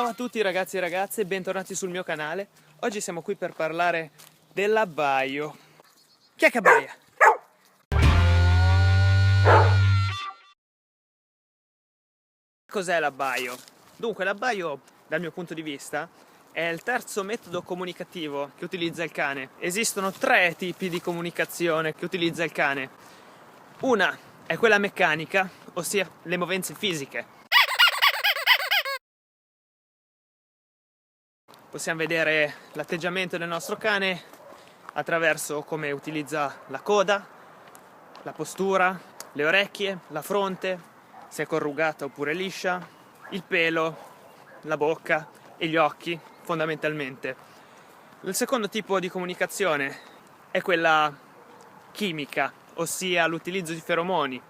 Ciao a tutti ragazzi e ragazze, bentornati sul mio canale. Oggi siamo qui per parlare dell'abbaio. Chi è che abbaia? Cos'è l'abbaio? Dunque, l'abbaio, dal mio punto di vista, è il terzo metodo comunicativo che utilizza il cane. Esistono tre tipi di comunicazione che utilizza il cane. Una è quella meccanica, ossia le movenze fisiche. Possiamo vedere l'atteggiamento del nostro cane attraverso come utilizza la coda, la postura, le orecchie, la fronte, se è corrugata oppure liscia, il pelo, la bocca e gli occhi, fondamentalmente. Il secondo tipo di comunicazione è quella chimica, ossia l'utilizzo di feromoni.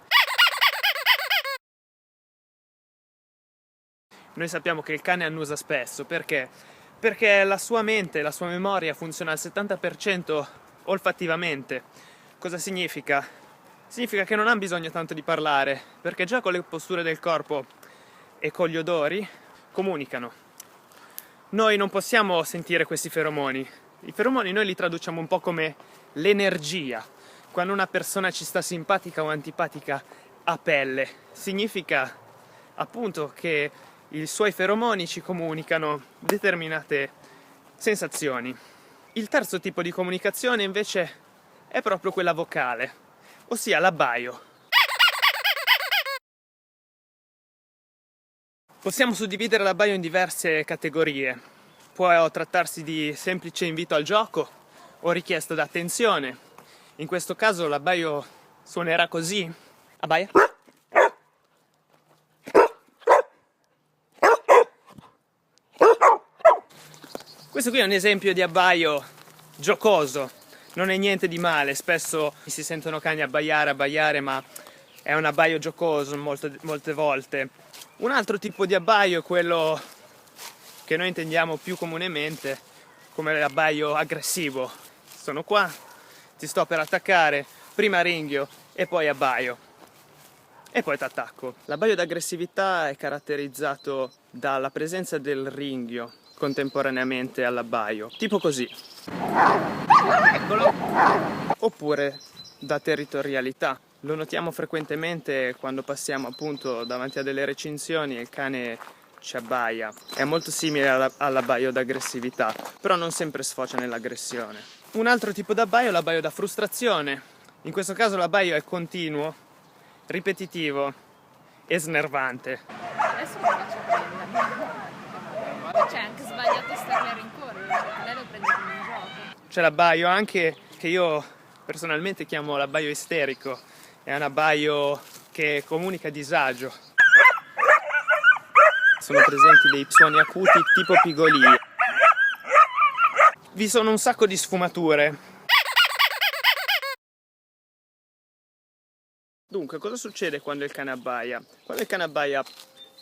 Noi sappiamo che il cane annusa spesso, perché? Perché la sua mente, la sua memoria funziona al 70% olfattivamente. Cosa significa? Significa che non ha bisogno tanto di parlare, perché già con le posture del corpo e con gli odori comunicano. Noi non possiamo sentire questi feromoni. I feromoni noi li traduciamo un po' come l'energia. Quando una persona ci sta simpatica o antipatica a pelle, significa appunto che i suoi feromoni ci comunicano determinate sensazioni. Il terzo tipo di comunicazione invece è proprio quella vocale, ossia l'abbaio. Possiamo suddividere l'abbaio in diverse categorie. Può trattarsi di semplice invito al gioco o richiesta d'attenzione. In questo caso l'abbaio suonerà così. Abbaia. Questo qui è un esempio di abbaio giocoso, non è niente di male, spesso si sentono cani abbaiare, ma è un abbaio giocoso molte volte. Un altro tipo di abbaio è quello che noi intendiamo più comunemente come l'abbaio aggressivo. Sono qua, ti sto per attaccare, prima ringhio e poi abbaio. E poi ti attacco. L'abbaio d'aggressività è caratterizzato dalla presenza del ringhio contemporaneamente all'abbaio, tipo così. Eccolo. Oppure da territorialità. Lo notiamo frequentemente quando passiamo appunto davanti a delle recinzioni e il cane ci abbaia. È molto simile all'abbaio d'aggressività, però non sempre sfocia nell'aggressione. Un altro tipo d'abbaio è l'abbaio da frustrazione. In questo caso l'abbaio è continuo, ripetitivo e snervante. Adesso lo faccio prendere. Cioè, anche sbagliato starle a rincorrere, perché lei lo prende come un gioco. C'è l'abbaio anche che io personalmente chiamo l'abbaio isterico. È un abbaio che comunica disagio. Sono presenti dei suoni acuti tipo pigolie. Vi sono un sacco di sfumature. Dunque, cosa succede quando il cane abbaia? Quando il cane abbaia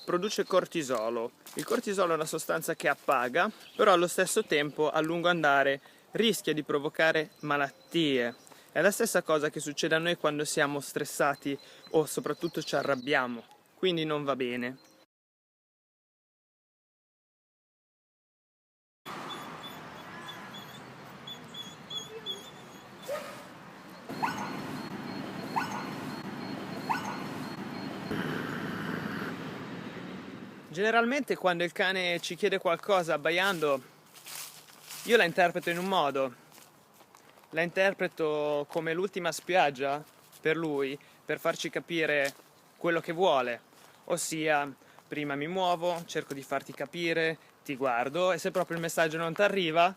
produce cortisolo. Il cortisolo è una sostanza che appaga, però allo stesso tempo a lungo andare rischia di provocare malattie. È la stessa cosa che succede a noi quando siamo stressati o soprattutto ci arrabbiamo, quindi non va bene. Generalmente quando il cane ci chiede qualcosa abbaiando, io la interpreto in un modo. La interpreto come l'ultima spiaggia per lui, per farci capire quello che vuole. Ossia, prima mi muovo, cerco di farti capire, ti guardo e se proprio il messaggio non ti arriva,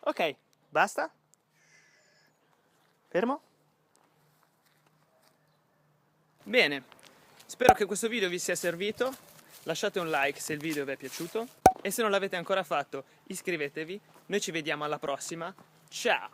ok, basta? Fermo? Bene, spero che questo video vi sia servito, lasciate un like se il video vi è piaciuto e se non l'avete ancora fatto iscrivetevi, noi ci vediamo alla prossima, ciao!